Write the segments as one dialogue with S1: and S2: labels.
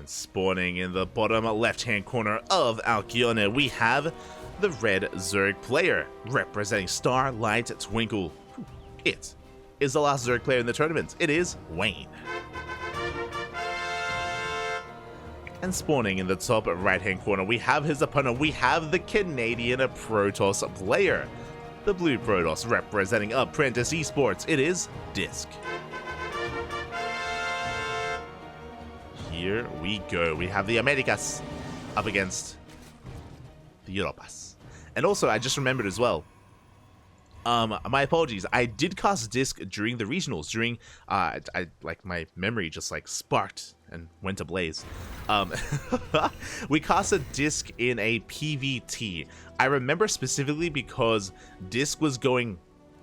S1: And spawning in the bottom left-hand corner of Alcyone, we have the red Zerg player, representing Starlight Twinkle. It is the last Zerg player in the tournament. It is Wayne. And spawning in the top right-hand corner, we have his opponent. We have the Canadian Protoss player, the blue Protoss, representing Apprentice Esports. It is DisK. Here we go. We have the Americas up against the Europas. And also, I just remembered as well, my apologies, I did cast DisK during the regionals, during, like, my memory just, like, sparked and went ablaze. We casted DisK in a PvT. I remember specifically because DisK was going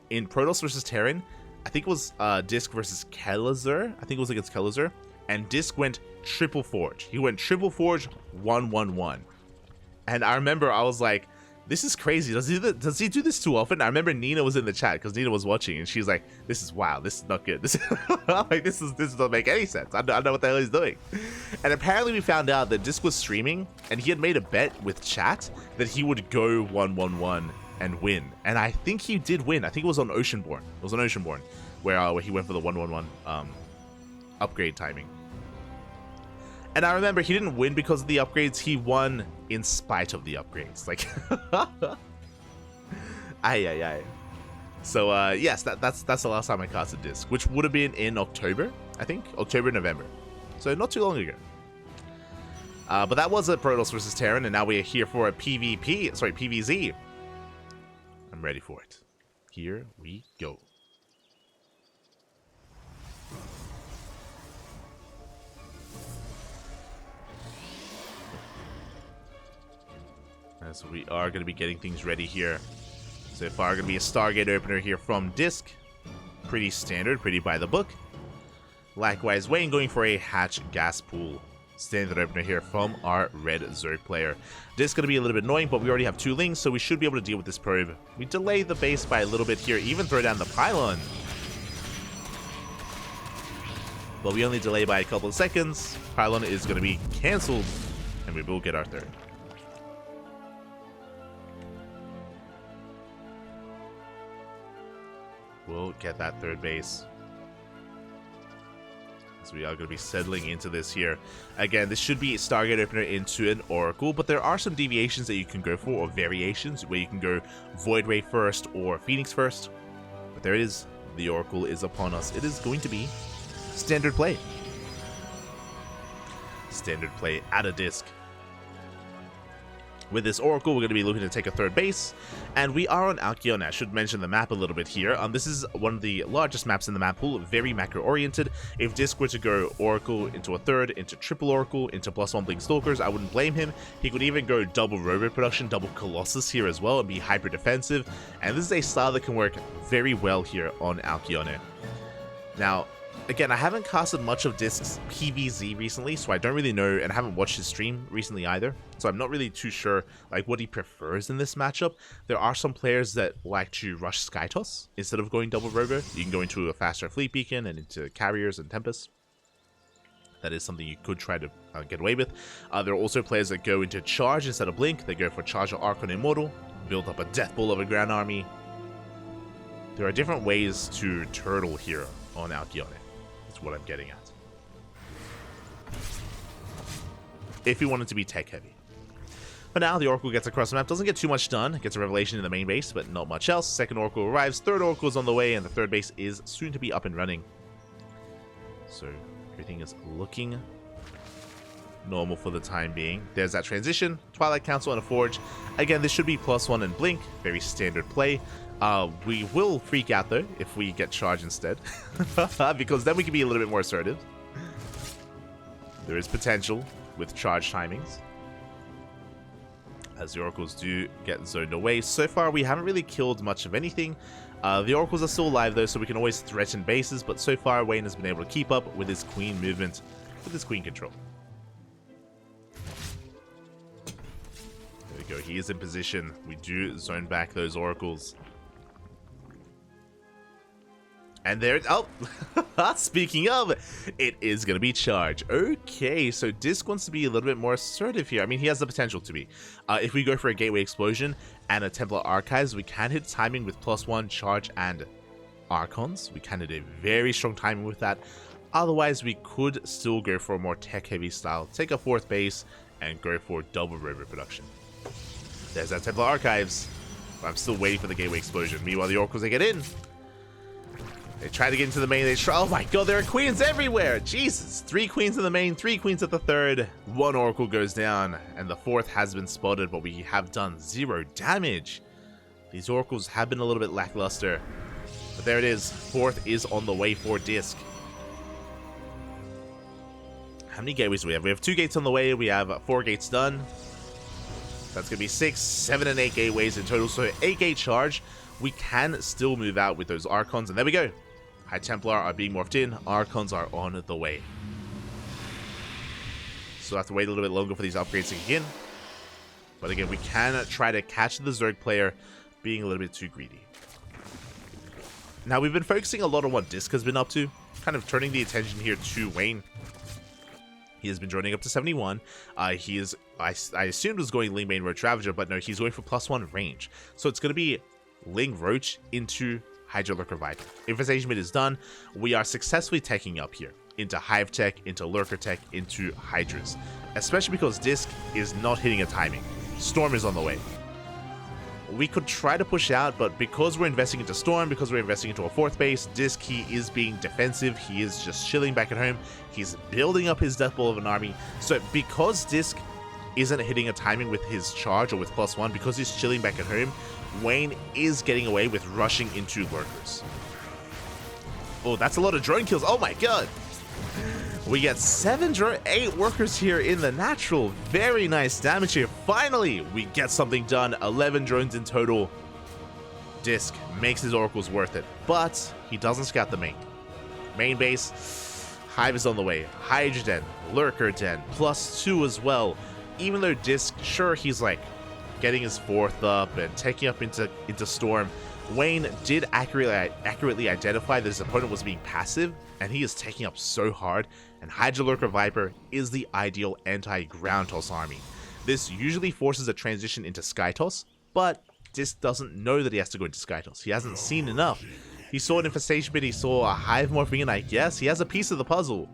S1: in Protoss versus Terran. I think it was DisK versus Kelazur. I think it was against Kelazur. And DisK went triple forge. He went triple forge 1-1-1. And I remember I was like, this is crazy. Does he do this too often? I remember Nina was in the chat because Nina was watching and she's like, this is wow, this is not good. This like this doesn't make any sense. I don't know what the hell he's doing. And apparently we found out that DisK was streaming and he had made a bet with chat that he would go 1-1-1 and win. And I think he did win. I think it was on Oceanborn. It was on Oceanborn where he went for the 1-1-1 upgrade timing. And I remember he didn't win because of the upgrades, he won in spite of the upgrades. Like, aye. So, yes, that's the last time I casted DisK, which would have been in October, I think? October, November. So, not too long ago. But that was a Protoss versus Terran, and now we are here for a PvZ. I'm ready for it. Here we go. As we are going to be getting things ready here. So far, going to be a Stargate opener here from DisK. Pretty standard, pretty by the book. Likewise, Wayne going for a hatch gas pool. Standard opener here from our red Zerg player. DisK going to be a little bit annoying, but we already have 2 Lings, so we should be able to deal with this probe. We delay the base by a little bit here, even throw down the pylon. But we only delay by a couple of seconds. Pylon is going to be cancelled, and we will get our 3rd. We'll get that 3rd base. So we are going to be settling into this here. Again, this should be a Stargate opener into an Oracle, but there are some deviations that you can go for, or variations, where you can go Void Ray first or Phoenix first. But there it is. The Oracle is upon us. It is going to be standard play. Standard play at a DisK. With this Oracle, we're going to be looking to take a 3rd base, and we are on Alcyone. I should mention the map a little bit here. This is one of the largest maps in the map pool, very macro-oriented. If DisK were to go Oracle into a 3rd, into triple Oracle, into +1 Blink Stalkers, I wouldn't blame him. He could even go double Robo Production, double Colossus here as well, and be hyper-defensive, and this is a style that can work very well here on Alcyone. Now, again, I haven't casted much of DisK's PvZ recently, so I don't really know, and I haven't watched his stream recently either, so I'm not really too sure like what he prefers in this matchup. There are some players that like to rush Skytoss instead of going double Robo. You can go into a faster Fleet Beacon and into Carriers and Tempest. That is something you could try to get away with. There are also players that go into Charge instead of Blink. They go for Charge or Archon Immortal, build up a Death Bull of a Grand Army. There are different ways to turtle here on Alcyone. What I'm getting at. If you want it to be tech heavy. But now the Oracle gets across the map, doesn't get too much done, gets a revelation in the main base, but not much else. 2nd Oracle arrives, 3rd Oracle is on the way, and the 3rd base is soon to be up and running. So everything is looking normal for the time being. There's that transition, Twilight Council and a Forge. Again, this should be +1 and Blink, very standard play. We will freak out though if we get Charge instead, because then we can be a little bit more assertive. There is potential with Charge timings, as the Oracles do get zoned away. So far, we haven't really killed much of anything. The Oracles are still alive though, so we can always threaten bases, but so far, Wayne has been able to keep up with his Queen movement, with his Queen control. There we go, he is in position. We do zone back those Oracles. And there, oh, speaking of, it is going to be charge. Okay, so DisK wants to be a little bit more assertive here. I mean, he has the potential to be. If we go for a Gateway Explosion and a Templar Archives, we can hit timing with +1 charge and Archons. We can hit a very strong timing with that. Otherwise, we could still go for a more tech-heavy style. Take a 4th base and go for double rover production. There's that Templar Archives. I'm still waiting for the Gateway Explosion. Meanwhile, the Oracles, they get in. They try to get into the main. They try. Oh my god, there are queens everywhere. Jesus. 3 queens in the main, 3 queens at the 3rd. 1 Oracle goes down, and the 4th has been spotted, but we have done 0 damage. These Oracles have been a little bit lackluster. But there it is. 4th is on the way for DisK. How many gateways do we have? We have 2 gates on the way. We have 4 gates done. That's going to be 6, 7, and 8 gateways in total. So 8 gate charge. We can still move out with those Archons. And there we go. High Templar are being morphed in. Archons are on the way. So I have to wait a little bit longer for these upgrades to begin. But again, we can try to catch the Zerg player being a little bit too greedy. Now, we've been focusing a lot on what DisK has been up to. Kind of turning the attention here to Wayne. He has been joining up to 71. He is, I assumed was going Ling Main Roach Ravager, but no, he's going for +1 range. So it's going to be Ling Roach into Hydra Lurker Viper. Infestation Mid is done. We are successfully teching up here into Hive Tech, into Lurker Tech, into Hydras. Especially because DisK is not hitting a timing. Storm is on the way. We could try to push out, but because we're investing into Storm, because we're investing into a 4th base, DisK, he is being defensive. He is just chilling back at home. He's building up his Death Ball of an army. So because DisK isn't hitting a timing with his charge or with +1, because he's chilling back at home, Wayne is getting away with rushing into Lurkers. Oh, that's a lot of drone kills. Oh my god. We get 8 workers here in the natural. Very nice damage here. Finally, we get something done. 11 drones in total. DisK makes his Oracles worth it, but he doesn't scout the main base. Hive is on the way. Hydra Den, Lurker Den, +2 as well. Even though DisK, sure, he's like getting his 4th up and taking up into Storm, Wayne did accurately identify that his opponent was being passive, and he is taking up so hard, and Hydra Lurker Viper is the ideal anti-ground toss army. This usually forces a transition into Sky Toss, but DisK doesn't know that he has to go into Sky Toss. He hasn't seen enough. He saw an Infestation Pit, he saw a Hive morphing in, I guess. He has a piece of the puzzle.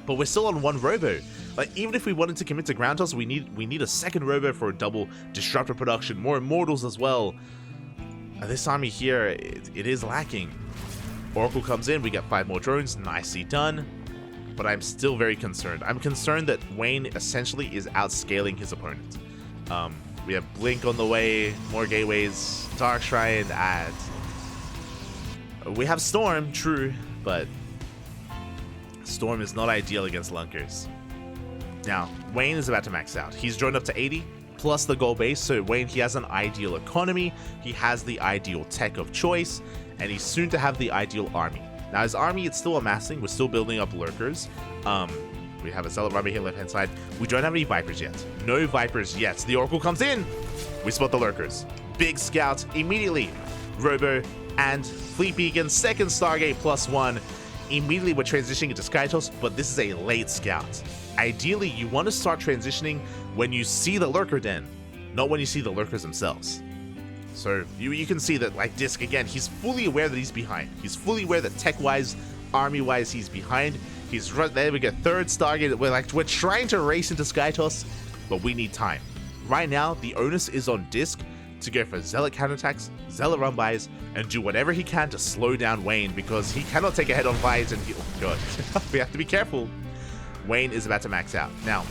S1: But we're still on 1 Robo. Like, even if we wanted to commit to Ground Toss, we need a 2nd Robo for a double Disruptor production, more Immortals as well. This army here, it is lacking. Oracle comes in, we get 5 more drones, nicely done. But I'm still very concerned. I'm concerned that Wayne essentially is outscaling his opponent. We have Blink on the way, more gateways, Dark Shrine, and we have Storm, true, but Storm is not ideal against Lunkers. Now, Wayne is about to max out. He's joined up to 80. Plus the gold base, so Wayne, he has an ideal economy, he has the ideal tech of choice, and he's soon to have the ideal army. Now his army, it's still amassing, we're still building up Lurkers. We have a Zealot Rumble here left hand side. We don't have any Vipers yet. No Vipers yet. The Oracle comes in. We spot the Lurkers. Big Scout immediately. Robo and Fleet Beacon, 2nd Stargate +1. Immediately we're transitioning into Sky Toss, but this is a late Scout. Ideally, you want to start transitioning when you see the Lurker Den, not when you see the Lurkers themselves. So you can see that, like DisK, again, he's fully aware that he's behind. He's fully aware that tech-wise, army-wise, he's behind. He's right there. We get 3rd Stargate. We're trying to race into Sky Toss, but we need time. Right now, the onus is on DisK to go for Zealot counterattacks, Zealot run-bys, and do whatever he can to slow down Wayne, because he cannot take a head-on fight, and oh god, we have to be careful. Wayne is about to max out. Now,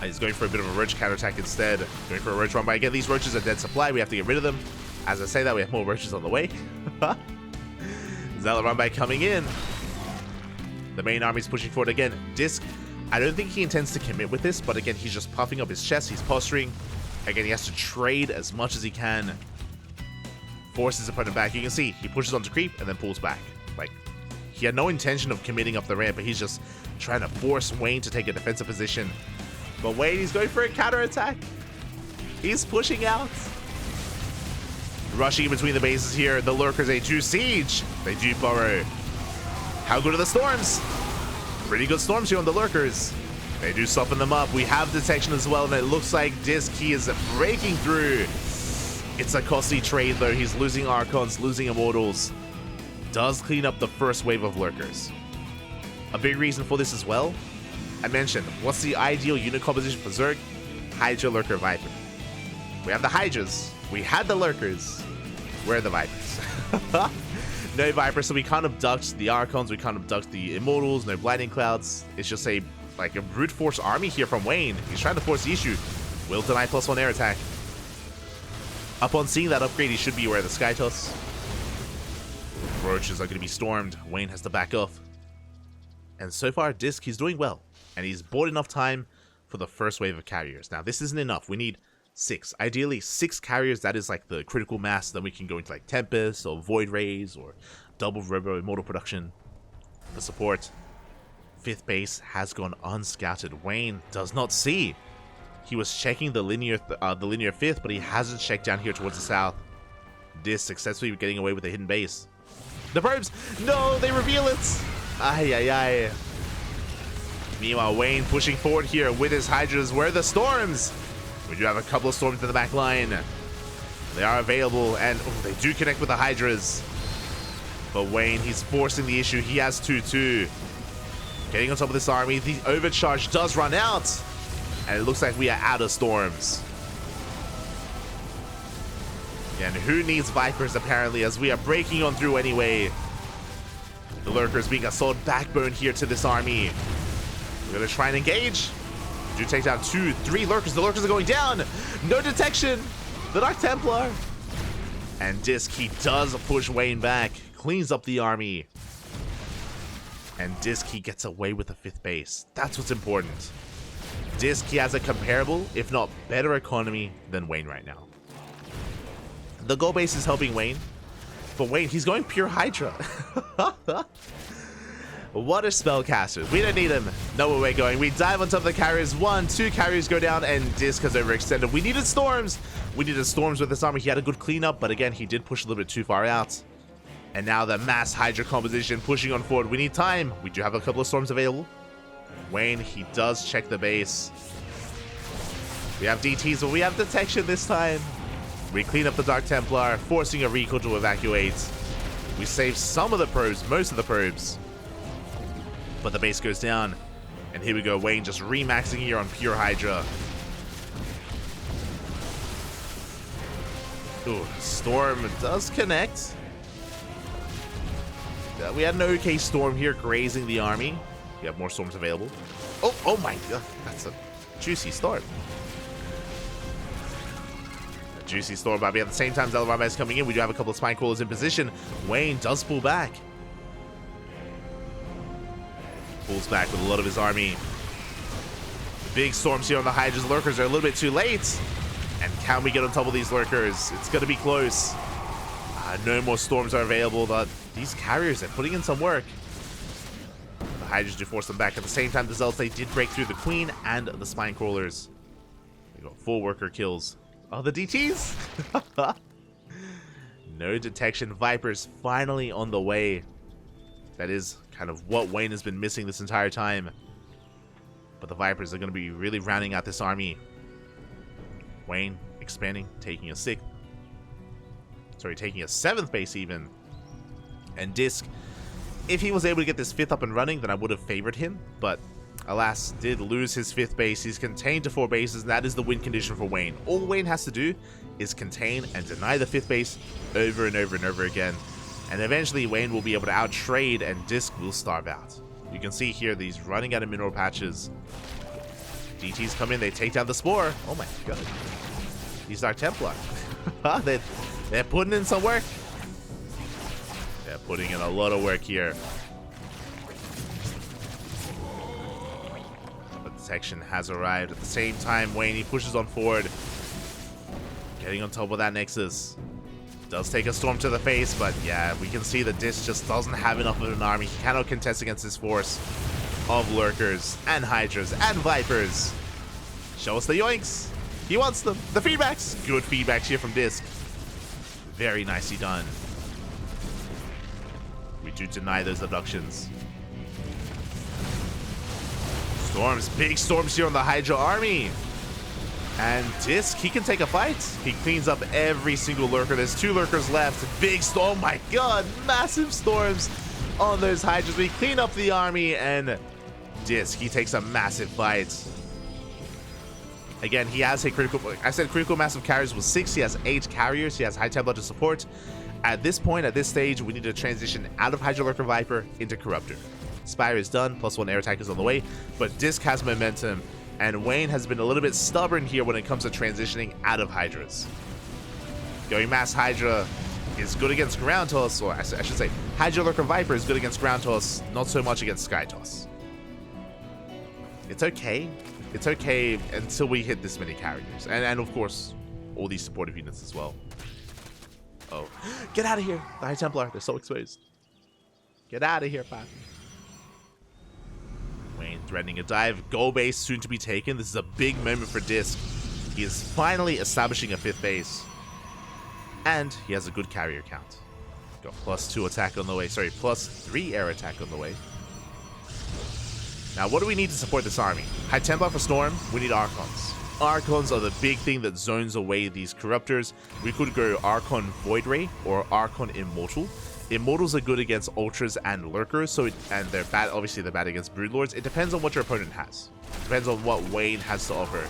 S1: he's going for a bit of a Roach counterattack instead. Going for a Roach run-by. Again, these Roaches are dead supply. We have to get rid of them. As I say that, we have more Roaches on the way. Zealot run-by coming in. The main army's pushing forward again. DisK, I don't think he intends to commit with this, but again, he's just puffing up his chest. He's posturing. Again, he has to trade as much as he can. Force his opponent back. You can see, he pushes onto creep and then pulls back. Like, he had no intention of committing up the ramp, but he's just trying to force Wayne to take a defensive position. But Wayne, he's going for a counterattack. He's pushing out. Rushing in between the bases here. The Lurkers, they do siege. They do burrow. How good are the storms? Pretty good storms here on the Lurkers. They do soften them up. We have detection as well, and it looks like DisK is breaking through. It's a costly trade, though. He's losing Archons, losing Immortals. Does clean up the first wave of Lurkers. A big reason for this as well, I mentioned, what's the ideal unit composition for Zerg? Hydra, Lurker, Viper. We have the Hydras. We had the Lurkers. Where are the Vipers? No Vipers, so we can't abduct the Archons, we can't abduct the Immortals, no Blinding Clouds. It's just a brute force army here from Wayne. He's trying to force the issue. Will deny +1 air attack. Upon seeing that upgrade, he should be aware of the Sky Toss. Roaches are going to be stormed. Wayne has to back off. And so far, DisK, he's doing well. And he's bought enough time for the first wave of carriers. Now, this isn't enough. We need 6. Ideally, 6 carriers. That is like the critical mass. Then we can go into like Tempest or Void Rays or double Robo Immortal production for support. 5th base has gone unscouted. Wayne does not see. He was checking the linear 5th, but he hasn't checked down here towards the south. DisK successfully getting away with a hidden base. The probes! No, they reveal it! Ay, ay, ay. Meanwhile, Wayne pushing forward here with his Hydras. Where are the storms? We do have a couple of storms in the back line. They are available, and they do connect with the Hydras. But Wayne, he's forcing the issue. He has 2-2. Getting on top of this army. The overcharge does run out. And it looks like we are out of storms. And who needs Vipers, apparently, as we are breaking on through anyway. The Lurkers being a solid backbone here to this army. We're going to try and engage. Do take down 2, 3 Lurkers. The Lurkers are going down. No detection. The Dark Templar. And DisK, he does push Wayne back. Cleans up the army. And DisK, he gets away with the 5th base. That's what's important. DisK, he has a comparable, if not better economy than Wayne right now. The gold base is helping Wayne. But Wayne, he's going pure Hydra. What a spellcaster. We don't need him. Know where we're going. We dive on top of the carriers. 1, 2 carriers go down, and DisK has overextended. We needed storms. We needed storms with this army. He had a good cleanup, but again, he did push a little bit too far out. And now the mass Hydra composition pushing on forward. We need time. We do have a couple of storms available. Wayne, he does check the base. We have DTs, but we have detection this time. We clean up the Dark Templar, forcing a recall to evacuate. We save some of the probes, most of the probes. But the base goes down. And here we go, Wayne just remaxing here on pure Hydra. Ooh, Storm does connect. We had an okay Storm here grazing the army. We have more storms available. Oh my god, that's a juicy Storm. Juicy Storm, but at the same time, Zelda is coming in. We do have a couple of Spine Crawlers in position. Wayne does pull back. Pulls back with a lot of his army. Big storms here on the Hydras. Lurkers are a little bit too late. And can we get on top of these Lurkers? It's going to be close. No more storms are available, but these carriers are putting in some work. The Hydras do force them back. At the same time, the Zealots, they did break through the Queen and the Spine Crawlers. We got 4 worker kills. Oh, the DTs? No detection. Vipers finally on the way. That is kind of what Wayne has been missing this entire time. But the Vipers are going to be really rounding out this army. Wayne expanding, taking a 6th. Sorry, taking a 7th base even. And DisK, if he was able to get this 5th up and running, then I would have favored him. But alas, did lose his 5th base. He's contained to 4 bases, and that is the win condition for Wayne. All Wayne has to do is contain and deny the 5th base over and over and over again. And eventually Wayne will be able to outtrade, and DisK will starve out. You can see here these running out of mineral patches. DTs come in, they take down the Spore. Oh my god. These Dark Templar. They're putting in some work. They're putting in a lot of work here. Protection has arrived. At the same time, Wayne, he pushes on forward. Getting on top of that Nexus. Does take a storm to the face, but yeah, we can see that DisK just doesn't have enough of an army. He cannot contest against this force of Lurkers and Hydras and Vipers. Show us the yoinks. He wants them. The feedbacks. Good feedbacks here from DisK. Very nicely done. We do deny those abductions. Storms, big storms here on the Hydra army. And DisK, he can take a fight. He cleans up every single lurker. There's 2 lurkers left. Big storm, oh my god, massive storms on those Hydras. We clean up the army, and DisK, he takes a massive fight. Again, he has a critical, I said critical mass of carriers was 6. He has 8 carriers. He has High Templar to support. At this point, at this stage, we need to transition out of Hydra Lurker Viper into Corruptor. Spire is done, +1 air attack is on the way, but DisK has momentum, and Wayne has been a little bit stubborn here when it comes to transitioning out of Hydras. Going Mass Hydra is good against Ground Toss, or I should say, Hydra Lurker Viper is good against Ground Toss, not so much against Sky Toss. It's okay. It's okay until we hit this many carriers, and of course, all these supportive units as well. Oh, get out of here! The High Templar, they're so exposed. Get out of here, Papi. Wayne threatening a dive. Goal base soon to be taken. This is a big moment for DisK. He is finally establishing a 5th base. And he has a good carrier count. Got +2 attack on the way. Sorry, +3 air attack on the way. Now, what do we need to support this army? High Templar for Storm. We need Archons. Archons are the big thing that zones away these Corruptors. We could go Archon Void Ray or Archon Immortal. Immortals are good against Ultras and Lurkers, and they're bad. Obviously, they're bad against Broodlords. It depends on what your opponent has. Depends on what Wayne has to offer.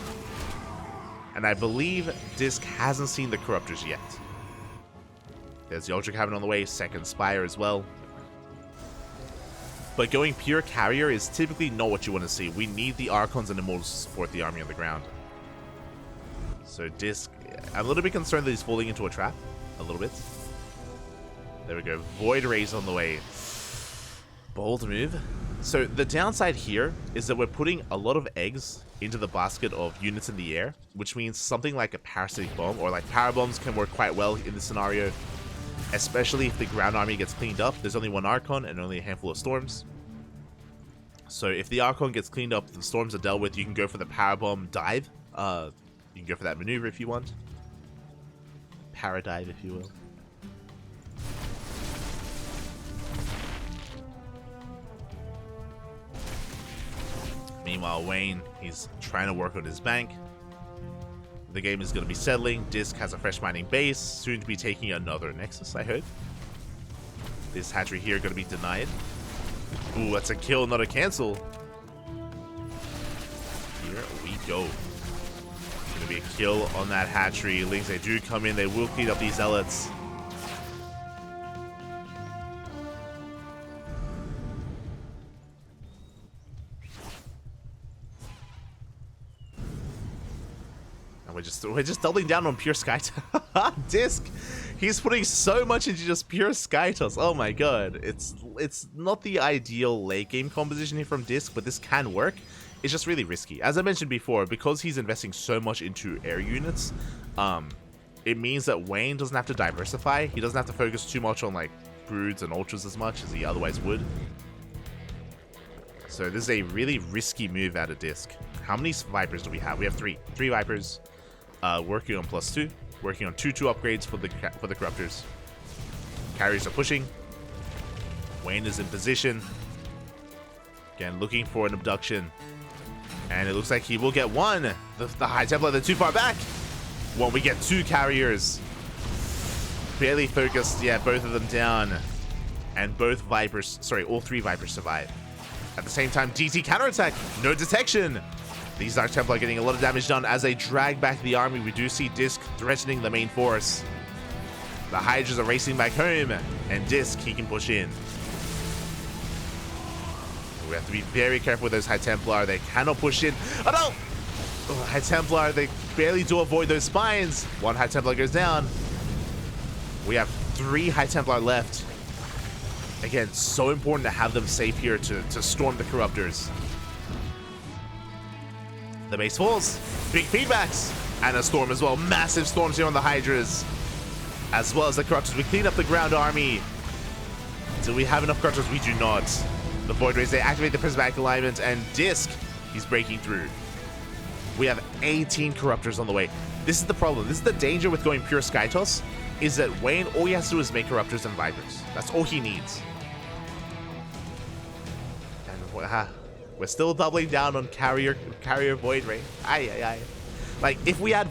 S1: And I believe DisK hasn't seen the Corruptors yet. There's the Ultra Cabin on the way, 2nd Spire as well. But going pure carrier is typically not what you want to see. We need the Archons and Immortals to support the army on the ground. So DisK, I'm a little bit concerned that he's falling into a trap. A little bit. There we go. Void Rays on the way. Bold move. So the downside here is that we're putting a lot of eggs into the basket of units in the air, which means something like a parasitic bomb or like power bombs can work quite well in this scenario, especially if the ground army gets cleaned up. There's only 1 Archon and only a handful of storms. So if the Archon gets cleaned up, the storms are dealt with, you can go for the power bomb dive. You can go for that maneuver if you want. Paradive, if you will. Meanwhile, Wayne, he's trying to work on his bank. The game is going to be settling. DisK has a fresh mining base, soon to be taking another Nexus, I heard. This hatchery here going to be denied. Ooh, that's a kill, not a cancel. Here we go. Going to be a kill on that hatchery. Lings, they do come in. They will clean up these Zealots. We're just doubling down on pure Sky Toss. DisK, he's putting so much into just pure Sky Toss. Oh my god, it's not the ideal late game composition here from DisK, but this can work. It's just really risky. As I mentioned before, because he's investing so much into air units, it means that Wayne doesn't have to diversify. He doesn't have to focus too much on like Broods and Ultras as much as he otherwise would. So this is a really risky move out of DisK. How many Vipers do we have? We have 3 Vipers. Working on +2, working on 2/2 upgrades for the Corruptors. Carriers are pushing. Wayne is in position. Again, looking for an abduction. And it looks like he will get one. The High Templar, they're too far back. When we get 2 carriers. Barely focused. Yeah, both of them down. And both Vipers, sorry, all 3 Vipers survive. At the same time, DT counterattack. No detection. These Dark Templar are getting a lot of damage done as they drag back the army. We do see DisK threatening the main force. The Hydras are racing back home, and DisK, he can push in. We have to be very careful with those High Templar. They cannot push in. Oh no! Oh, High Templar, they barely do avoid those spines. 1 High Templar goes down. We have 3 High Templar left. Again, so important to have them safe here to storm the Corruptors. The base falls. Big feedbacks. And a storm as well. Massive storms here on the Hydras. As well as the Corruptors. We clean up the ground army. Do we have enough Corruptors? We do not. The Void Rays, they activate the prismatic alignment. And DisK, he's breaking through. We have 18 Corruptors on the way. This is the problem. This is the danger with going pure Skytoss, is that Wayne, all he has to do is make Corruptors and Vipers. That's all he needs. And we're still doubling down on carrier Void Ray. Aye. Like, if we had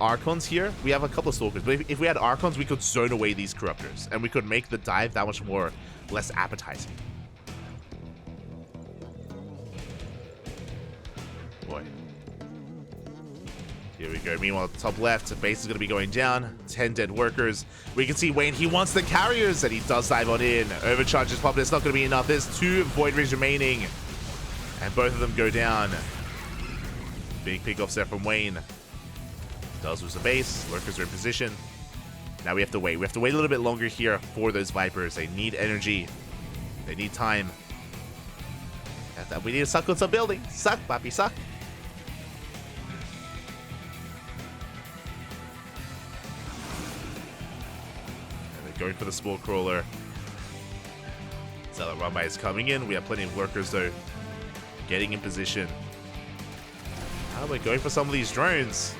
S1: Archons here, we have a couple of Stalkers, but if we had Archons, we could zone away these Corruptors, and we could make the dive that much less appetizing. Boy. Here we go. Meanwhile, top left, base is going to be going down. 10 dead workers. We can see Wayne, he wants the carriers, and he does dive on in. Overcharge is popping. It's not going to be enough. There's 2 Void Rays remaining, and both of them go down. Big pick offset from Wayne. Does lose the base. Lurkers are in position. Now we have to wait. We have to wait a little bit longer here for those Vipers. They need energy. They need time. We need to suck on some building. Suck, papi, suck. Going for the Spore Crawler. Zealot Runby is coming in. We have plenty of workers though. Getting in position. Now we're going for some of these drones.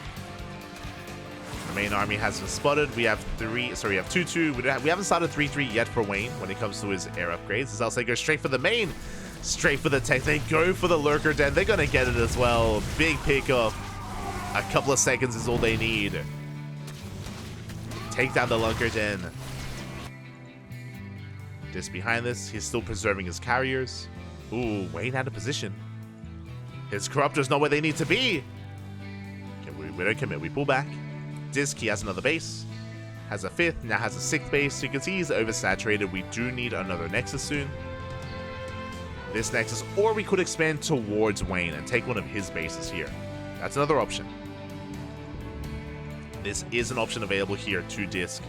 S1: The main army has been spotted. We have 2-2. We haven't started 3-3 yet for Wayne when it comes to his air upgrades. As else they go straight for the main. Straight for the tech. They go for the Lurker Den. They're going to get it as well. Big pickup. A couple of seconds is all they need. Take down the Lurker Den. Just behind this, he's still preserving his carriers. Ooh, Wayne had a position. His Corruptors know where they need to be. Okay, we don't commit, we pull back. DisK, he has another base. Has a 5th, now has a 6th base. So you can see he's oversaturated. We do need another Nexus soon. This Nexus, or we could expand towards Wayne and take one of his bases here. That's another option. This is an option available here to DisK.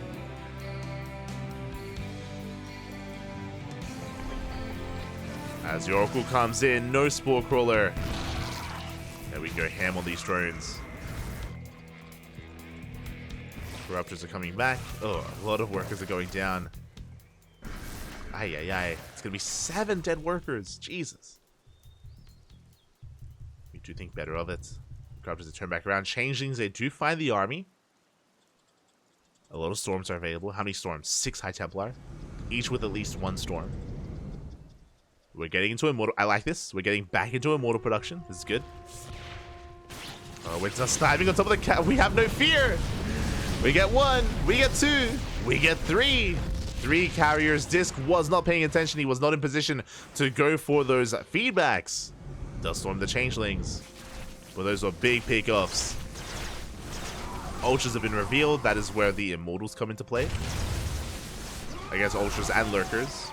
S1: As the Oracle comes in, no Spore Crawler. There we go, ham on these drones. Corruptors are coming back. Oh, a lot of workers are going down. Aye. It's gonna be 7 dead workers. Jesus. We do think better of it. Corruptors are turned back around. Changelings, they do find the army. A lot of storms are available. How many storms? 6 High Templar. Each with at least 1 storm. We're getting into Immortal. I like this. We're getting back into Immortal production. This is good. Oh, we're just diving on top of the cat. We have no fear. We get 1. We get 2. We get 3. 3 carriers. DisK was not paying attention. He was not in position to go for those feedbacks. Does storm the Changelings. But those are big pickoffs. Ultras have been revealed. That is where the Immortals come into play. I guess Ultras and Lurkers.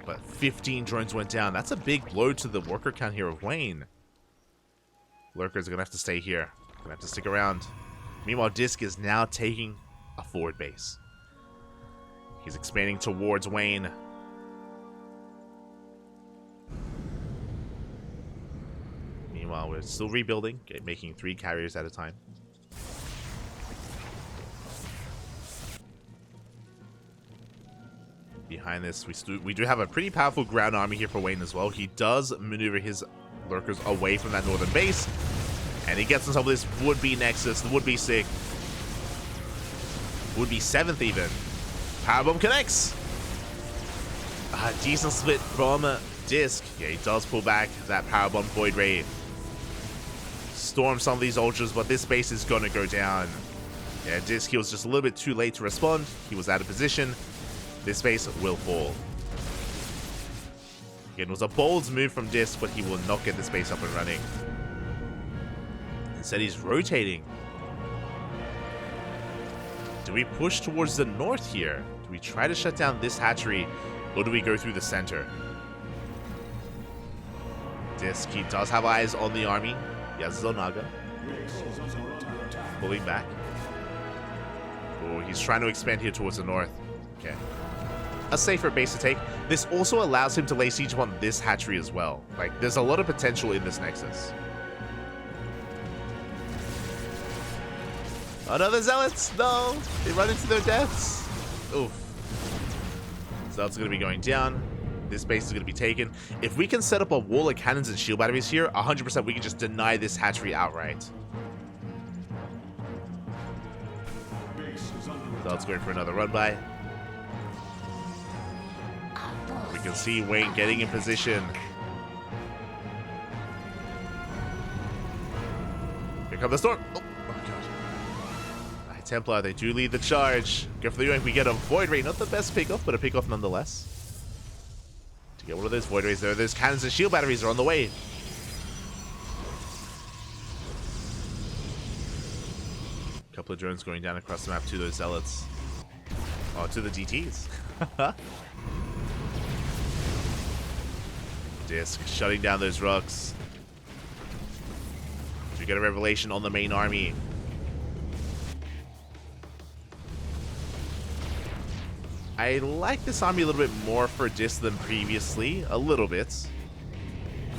S1: But 15 drones went down. That's a big blow to the worker count here of Wayne. Lurkers are going to have to stay here. Going to have to stick around. Meanwhile, DisK is now taking a forward base. He's expanding towards Wayne. Meanwhile, we're still rebuilding, making 3 carriers at a time. Behind this, we do have a pretty powerful ground army here for Wayne as well. He does maneuver his Lurkers away from that northern base. And he gets on top of this would-be Nexus, the would-be 6th. Would-be 7th even. Powerbomb connects. A decent split from DisK. Yeah, he does pull back that Powerbomb Void Ray. Storm some of these Ultras, but this base is going to go down. Yeah, DisK, he was just a little bit too late to respond. He was out of position. This base will fall. Again, it was a bold move from DisK, but he will not get this base up and running. Instead, he's rotating. Do we push towards the north here? Do we try to shut down this hatchery, or do we go through the center? DisK, he does have eyes on the army. He has Zonaga. Pulling back. Oh, he's trying to expand here towards the north. Okay. A safer base to take. This also allows him to lay siege upon this hatchery as well. Like, there's a lot of potential in this Nexus. Another Zealots! No! They run into their deaths. Oof. Zealots are going to be going down. This base is going to be taken. If we can set up a wall of cannons and shield batteries here, 100% we can just deny this hatchery outright. That's going for another run by. We can see Wayne getting in position. Here comes the storm. Oh god. Templar, they do lead the charge. Go for the yoink. We get a Void Ray. Not the best pickoff, but a pickoff nonetheless. To get one of those Void Rays there. Those cannons and shield batteries are on the way. Couple of drones going down across the map to those zealots. Oh, to the DTs. DisK shutting down those rocks. We get a revelation on the main army. I like this army a little bit more for DisK than previously. A little bit.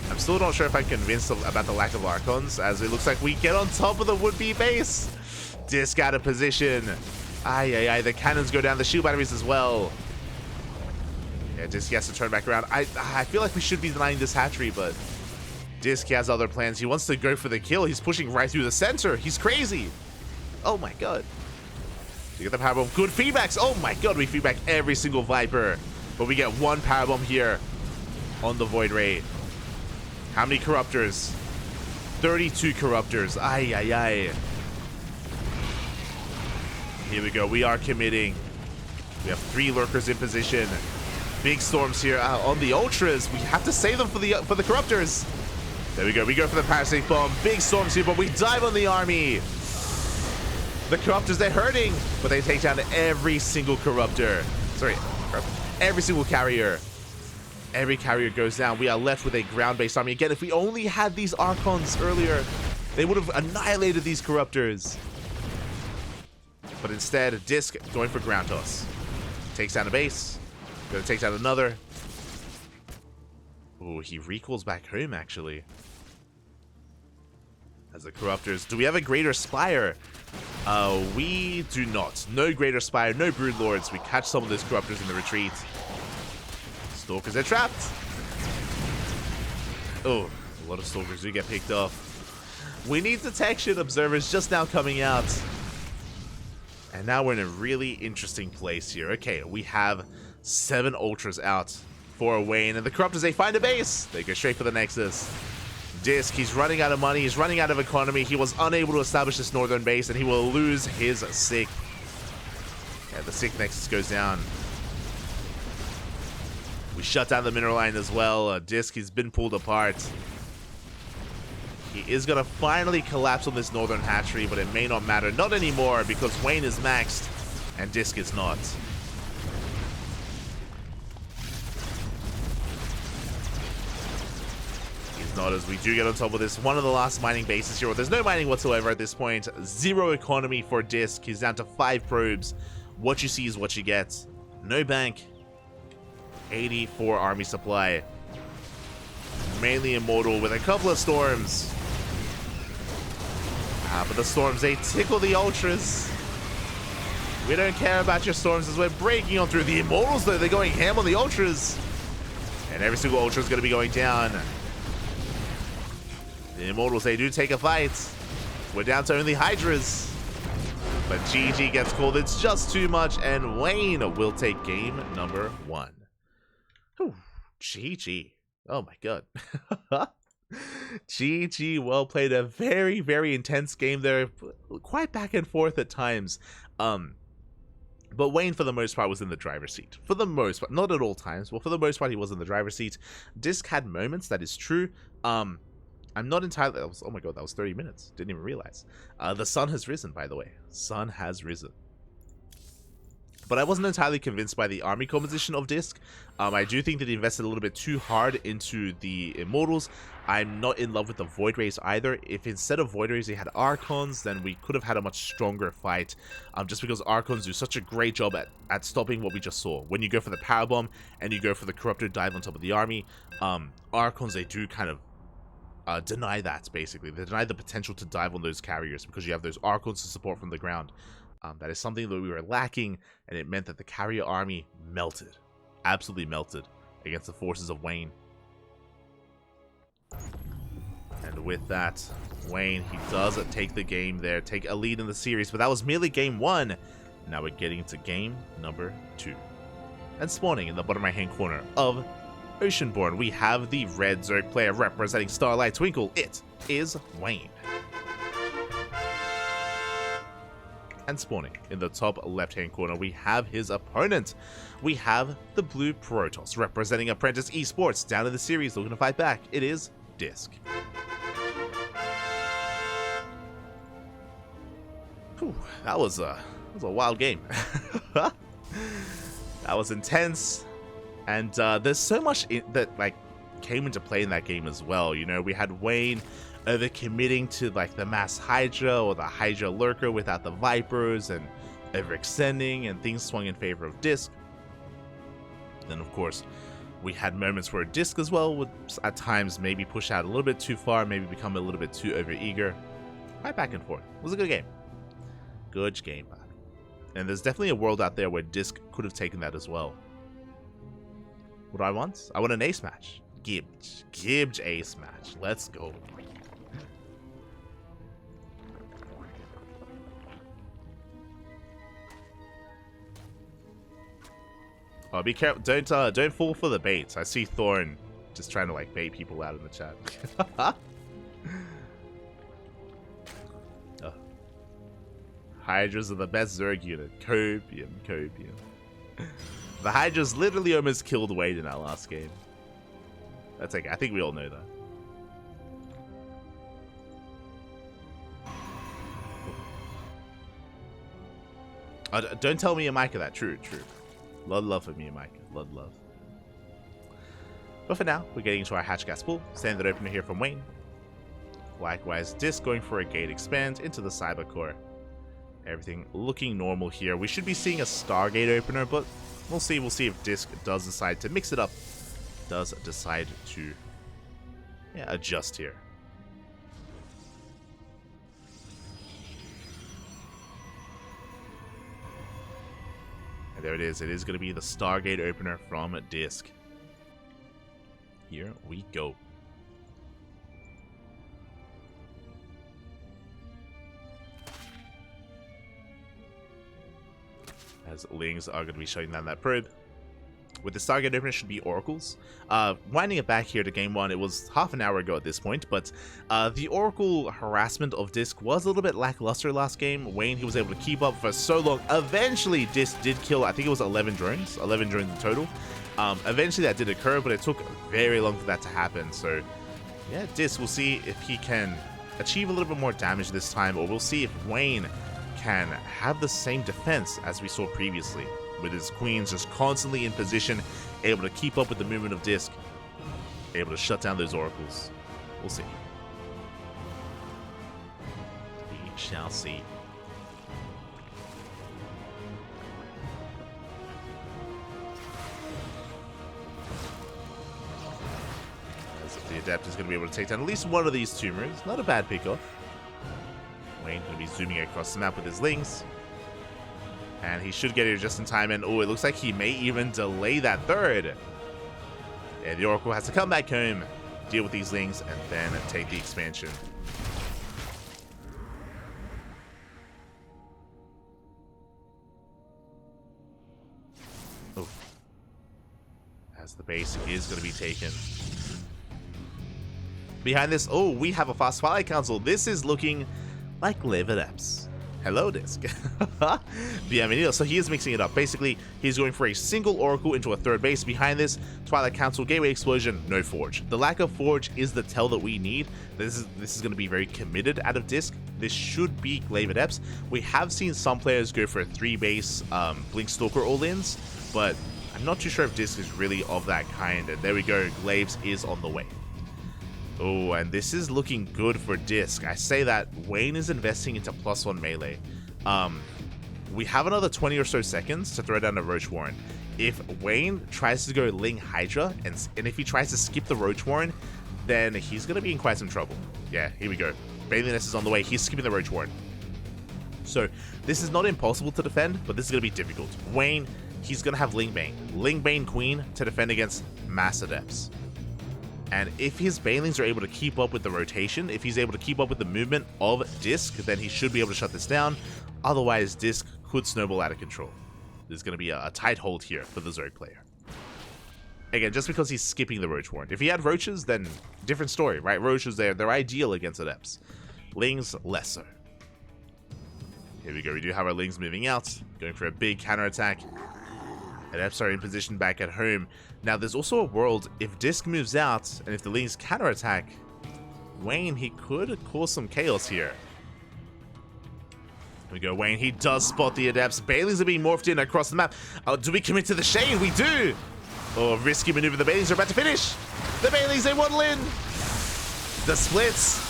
S1: I'm still not sure if I'm convinced about the lack of Archons, as it looks like we get on top of the would-be base. DisK out of position. Aye. The cannons go down, the shield batteries as well. Yeah, DisK has to turn back around. I feel like we should be denying this hatchery, but DisK has other plans. He wants to go for the kill. He's pushing right through the center. He's crazy. Oh my god. To get the power bomb. Good feedbacks. Oh my god, we feedback every single Viper. But we get one power bomb here on the Void Ray. How many Corruptors? 32 Corruptors. Aye. Here we go. We are committing. We have 3 lurkers in position. Big storms here on the Ultras. We have to save them for the Corruptors. There we go. We go for the Parasite Bomb. Big storms here, but we dive on the army. The Corruptors, they're hurting, but they take down every single Corruptor. Sorry, every single carrier. Every carrier goes down. We are left with a ground-based army. Again, if we only had these Archons earlier, they would have annihilated these Corruptors. But instead, DisK going for ground toss. Takes down a base. Gonna take down another. Ooh, he recalls back home, actually. As the Corruptors. Do we have a Greater Spire? We do not. No Greater Spire, no Broodlords. We catch some of those Corruptors in the retreat. Stalkers are trapped. Oh, a lot of Stalkers do get picked off. We need detection. Observers just now coming out. And now we're in a really interesting place here. Okay, we have 7 Ultras out for Wayne. And the Corruptors, they find a base. They go straight for the Nexus. DisK, he's running out of money. He's running out of economy. He was unable to establish this northern base, and he will lose his sick. Yeah, the sick Nexus goes down. We shut down the mineral line as well. DisK, he's been pulled apart. He is going to finally collapse on this northern hatchery, but it may not matter. Not anymore, because Wayne is maxed, and DisK is not. He's not, as we do get on top of this. One of the last mining bases here. Well, there's no mining whatsoever at this point. 0 economy for DisK. He's down to 5 probes. What you see is what you get. No bank. 84 army supply. Mainly immortal with a couple of storms. But the storms, they tickle the Ultras. We don't care about your storms as we're breaking on through. The Immortals, though, they're going ham on the Ultras. And every single Ultra is going to be going down. The Immortals, they do take a fight. We're down to only Hydras. But GG gets called. It's just too much. And Wayne will take game number 1. Whew, GG. Oh my god. GG, well played. A very, very intense game there. Quite back and forth at times. But Wayne, for the most part, was in the driver's seat. For the most part. Not at all times. Well, for the most part, he was in the driver's seat. DisK had moments, that is true. I'm not entirely... oh my god, that was 30 minutes. Didn't even realize. The sun has risen, by the way. Sun has risen. But I wasn't entirely convinced by the army composition of DisK. I do think that he invested a little bit too hard into the Immortals. I'm not in love with the Void Rays either. If instead of Void Rays he had Archons, then we could have had a much stronger fight. Just because Archons do such a great job at stopping what we just saw. When you go for the Power Bomb and you go for the Corruptor dive on top of the army, Archons, they do kind of deny that, basically. They deny the potential to dive on those carriers because you have those Archons to support from the ground. That is something that we were lacking, and it meant that the carrier army melted. Absolutely melted against the forces of Wayne. And with that, Wayne, he does take the game there, take a lead in the series, but that was merely game 1. Now we're getting into game number 2. And spawning in the bottom right hand corner of Oceanborn, we have the red Zerg player representing Starlight Twinkle. It is Wayne. And spawning in the top left hand corner, we have his opponent. We have the blue Protoss representing Apprentice Esports down in the series looking to fight back. It is DisK. Whew, that was a wild game. That was intense, and there's so much that like came into play in that game as well. You know, we had Wayne over committing to like the mass Hydra or the Hydra Lurker without the Vipers, and overextending, and things swung in favor of DisK. Then of course we had moments where DisK as well would at times maybe push out a little bit too far, maybe become a little bit too overeager. Right back and forth. It was a good game. Good game. And there's definitely a world out there where DisK could have taken that as well. What do I want? I want an ace match. Gibbs ace match. Let's go. Oh, be careful! Don't fall for the baits. I see Thorn just trying to like bait people out in the chat. Oh. Hydras are the best Zerg unit. Copium. The Hydras literally almost killed Wade in our last game. That's okay. I think we all know that. Don't tell me Micah that. True. Love for me and Micah. Love. But for now, we're getting into our hatch gas pool. Standard opener here from Wayne. Likewise, DisK going for a gate expand into the cyber core. Everything looking normal here. We should be seeing a Stargate opener, but we'll see. We'll see if DisK does decide to mix it up. Does decide to adjust here. And there it is. It is going to be the Stargate opener from DisK. Here we go. As Lings are going to be shutting down that probe. With the Stargate opener should be Oracles. Winding it back here to game 1, it was half an hour ago at this point, but the Oracle harassment of DisK was a little bit lackluster last game. Wayne, he was able to keep up for so long. Eventually, DisK did kill, I think it was 11 drones in total. Eventually that did occur, but it took very long for that to happen. So, yeah, DisK, we'll see if he can achieve a little bit more damage this time, or we'll see if Wayne can have the same defense as we saw previously, with his queens just constantly in position, able to keep up with the movement of DisK, able to shut down those oracles. We'll see. We shall see. As the Adept is going to be able to take down at least one of these tumors. Not a bad pickoff. Wayne going to be zooming across the map with his Lings. And he should get here just in time. And, oh, it looks like he may even delay that third. And the Oracle has to come back home, deal with these Lings, and then take the expansion. Oh. As the base is going to be taken. Behind this, oh, we have a fast Twilight Council. This is looking like Live Adepts. Hello, DisK. Bienvenido. So he is mixing it up. Basically, he's going for a single Oracle into a third base. Behind this, Twilight Council, Gateway Explosion, no Forge. The lack of Forge is the tell that we need. This is going to be very committed out of DisK. This should be Glaive Adepts. We have seen some players go for a 3-base Blink Stalker all-ins, but I'm not too sure if DisK is really of that kind. And there we go. Glaives is on the way. Oh, and this is looking good for DisK. I say that Wayne is investing into +1 melee. We have another 20 or so seconds to throw down a Roach Warren. If Wayne tries to go Ling Hydra, and if he tries to skip the Roach Warren, then he's going to be in quite some trouble. Yeah, here we go. Bailey Ness is on the way. He's skipping the Roach Warren. So this is not impossible to defend, but this is going to be difficult. Wayne, he's going to have Lingbane Queen to defend against Mass Adepts. And if his Banelings are able to keep up with the rotation, if he's able to keep up with the movement of DisK, then he should be able to shut this down. Otherwise, DisK could snowball out of control. There's going to be a tight hold here for the Zerg player. Again, just because he's skipping the Roach Warrant. If he had Roaches, then different story, right? Roaches, they're ideal against Adepts. Lings, less so. Here we go. We do have our Lings moving out, going for a big counterattack. Adepts are in position back at home. Now, there's also a world, if DisK moves out, and if the Lings counterattack, Wayne, he could cause some chaos here. Here we go, Wayne, he does spot the Adepts. Banelings are being morphed in across the map. Oh, do we commit to the Shade? We do! Oh, risky maneuver. The Banelings are about to finish. The Banelings, they waddle in. The splits.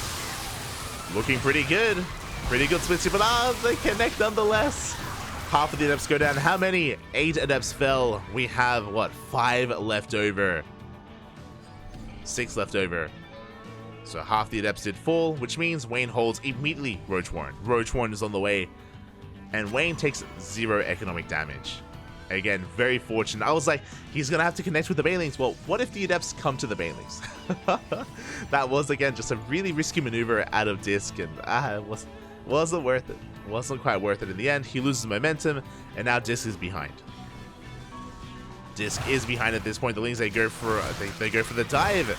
S1: Looking pretty good. Pretty good splits here, but they connect nonetheless. Half of the Adepts go down. How many? 8 Adepts fell. We have, what, 5 left over. 6 left over. So half the Adepts did fall, which means Wayne holds immediately Roach Warrant. Roach Warrant is on the way, and Wayne takes 0 economic damage. Again, very fortunate. I was like, he's going to have to connect with the Banelings. Well, what if the Adepts come to the Banelings? That was, again, just a really risky maneuver out of DisK, and it wasn't worth it. Wasn't quite worth it in the end. He loses momentum, and now DisK is behind. DisK is behind at this point. The Lings, they go for the dive.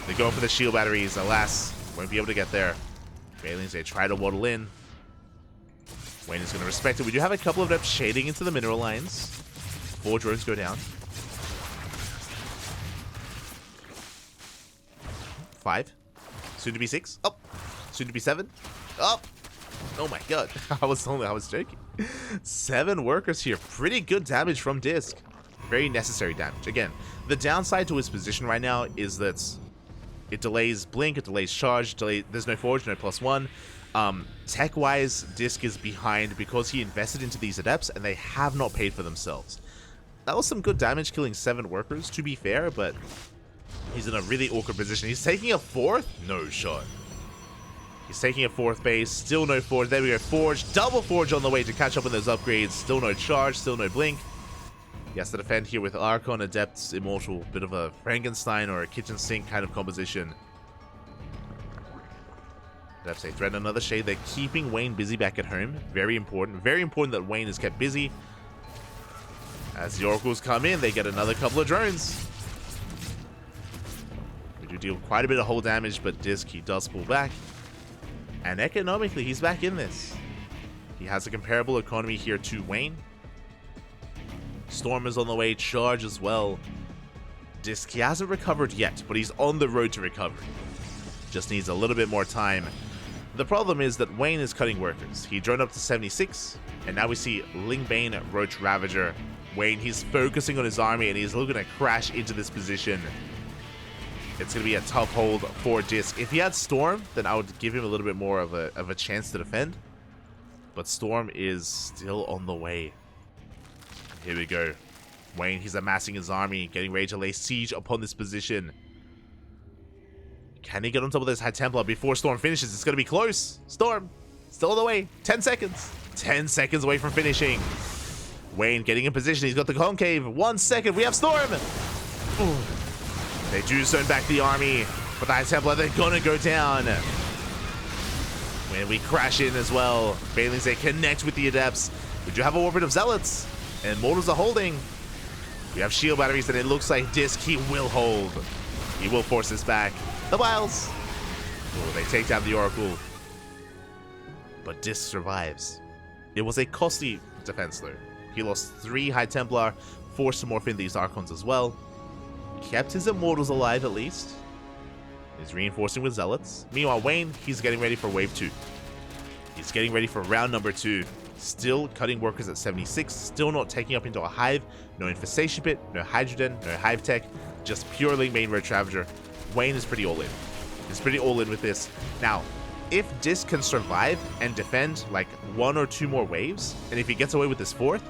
S1: They're going for the shield batteries. Alas, won't be able to get there. Banelings, they try to waddle in. Wayne is going to respect it. We do have a couple of Adepts shading into the mineral lines. 4 drones go down. 5. Soon to be 6. Oh. Soon to be 7. Oh. Oh my god. I was joking. 7 workers here. Pretty good damage from DisK. Very necessary damage. Again, the downside to his position right now is that it delays blink, it delays charge, there's no forge, no +1. Tech-wise, DisK is behind because he invested into these Adepts and they have not paid for themselves. That was some good damage, killing 7 workers, to be fair, but he's in a really awkward position. He's taking a 4th? No shot. He's taking a 4th base, still no forge. There we go, forge, double forge on the way to catch up on those upgrades. Still no charge, still no blink. He has to defend here with Archon, Adept, Immortal. Bit of a Frankenstein or a kitchen sink kind of composition. Adepts, they threaten another Shade. They're keeping Wayne busy back at home. Very important. Very important that Wayne is kept busy. As the Oracles come in, they get another couple of drones. We do deal quite a bit of hull damage, but DisK, he does pull back. And economically, he's back in this. He has a comparable economy here to Wayne. Storm is on the way, charge as well. DisK, he hasn't recovered yet, but he's on the road to recovery. Just needs a little bit more time. The problem is that Wayne is cutting workers. He droned up to 76, and now we see Lingbane, Roach Ravager. Wayne, he's focusing on his army, and he's looking to crash into this position. It's going to be a tough hold for DisK. If he had Storm, then I would give him a little bit more of a chance to defend. But Storm is still on the way. Here we go. Wayne, he's amassing his army, getting ready to lay siege upon this position. Can he get on top of this High Templar before Storm finishes? It's going to be close. Storm, still on the way. 10 seconds. 10 seconds away from finishing. Wayne getting in position. He's got the concave. 1 second. We have Storm. Ooh. They do zone back the army. But the High Templar, they're going to go down. When we crash in as well. Banelings, they connect with the Adepts. We do have a Warbird of Zealots. And Mortals are holding. We have shield batteries, and it looks like DisK, he will hold. He will force this back. The Biles. Oh, they take down the Oracle. But DisK survives. It was a costly defense though. He lost 3 High Templar, forced to morph in these Archons as well. Kept his Immortals alive at least. He's reinforcing with Zealots. Meanwhile, Wayne, he's getting ready for Wave 2. He's getting ready for round number 2. Still cutting workers at 76. Still not taking up into a Hive. No Infestation Pit, no Hydrogen, no Hive Tech. Just pure Lingbane Roach Ravager. Wayne is pretty all in. He's pretty all in with this. Now, if DisK can survive and defend like 1 or 2 more waves, and if he gets away with this 4th,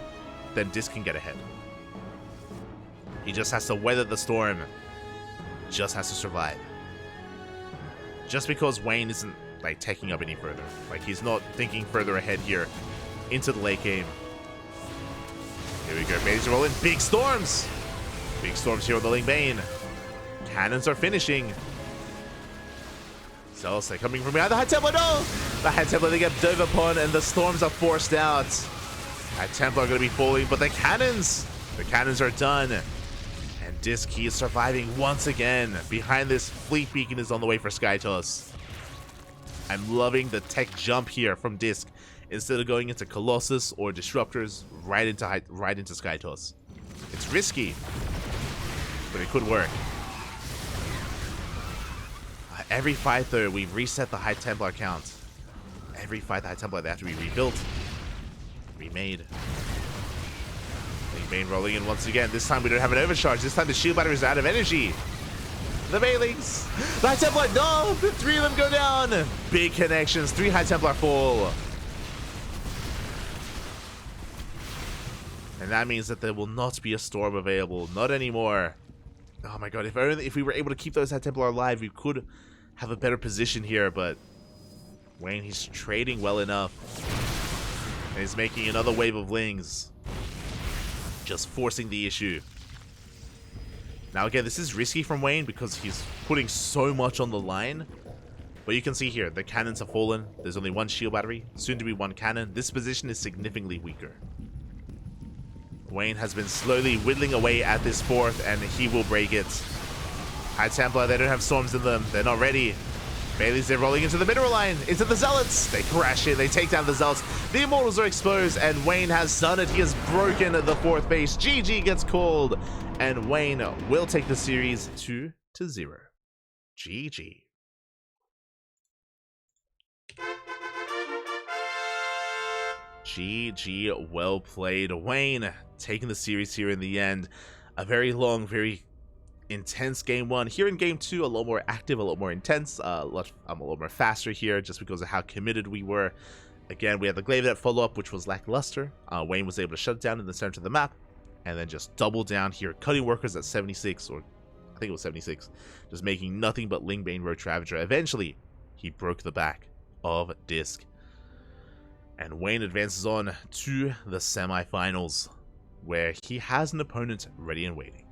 S1: then DisK can get ahead. He just has to weather the storm. Just has to survive. Just because Wayne isn't like taking up any further. Like he's not thinking further ahead here into the late game. Here we go. Bays are rolling. Big storms. Big storms here on the Lingbane. Cannons are finishing. Zealots are coming from behind the High Templar. No! The High Templar, they get dove upon, and the storms are forced out. High Templar are going to be falling, but the cannons are done. And DisK is surviving once again. Behind this, Fleet Beacon is on the way for SkyToss. I'm loving the tech jump here from DisK. Instead of going into Colossus or Disruptors, right into SkyToss. It's risky, but it could work. Every fight, though, we've reset the High Templar count. Every fight, the High Templar, they have to be rebuilt, remade. Big Bane rolling in once again. This time we don't have an overcharge. This time the shield battery is out of energy. The Bailings. The High Templar, no! The 3 of them go down. Big connections. 3 High Templar fall. And that means that there will not be a storm available. Not anymore. Oh my god, if we were able to keep those High Templar alive, we could have a better position here, but Wayne, he's trading well enough. And he's making another wave of Lings. Just forcing the issue. Now again, this is risky from Wayne because he's putting so much on the line. But you can see here, the cannons have fallen. There's only 1 shield battery, soon to be 1 cannon. This position is significantly weaker. Wayne has been slowly whittling away at this 4th, and he will break it. High Templar, they don't have storms in them. They're not ready. Bailey's, they're rolling into the mineral line, into the Zealots. They crash in, they take down the Zealots. The Immortals are exposed, and Wayne has done it. He has broken the 4th base. GG gets called, and Wayne will take the series 2-0. GG. GG, well played. Wayne taking the series here in the end. A very long, very intense game 1. Here in game 2, a lot more active, a lot more intense. I'm a lot more faster here just because of how committed we were. Again, we had the Glaive follow-up, which was lackluster. Wayne was able to shut it down in the center of the map and then just double down here, cutting workers at 76, or I think it was 76, just making nothing but Lingbane Road Ravager. Eventually, he broke the back of DisK. And Wayne advances on to the semifinals, where he has an opponent ready and waiting.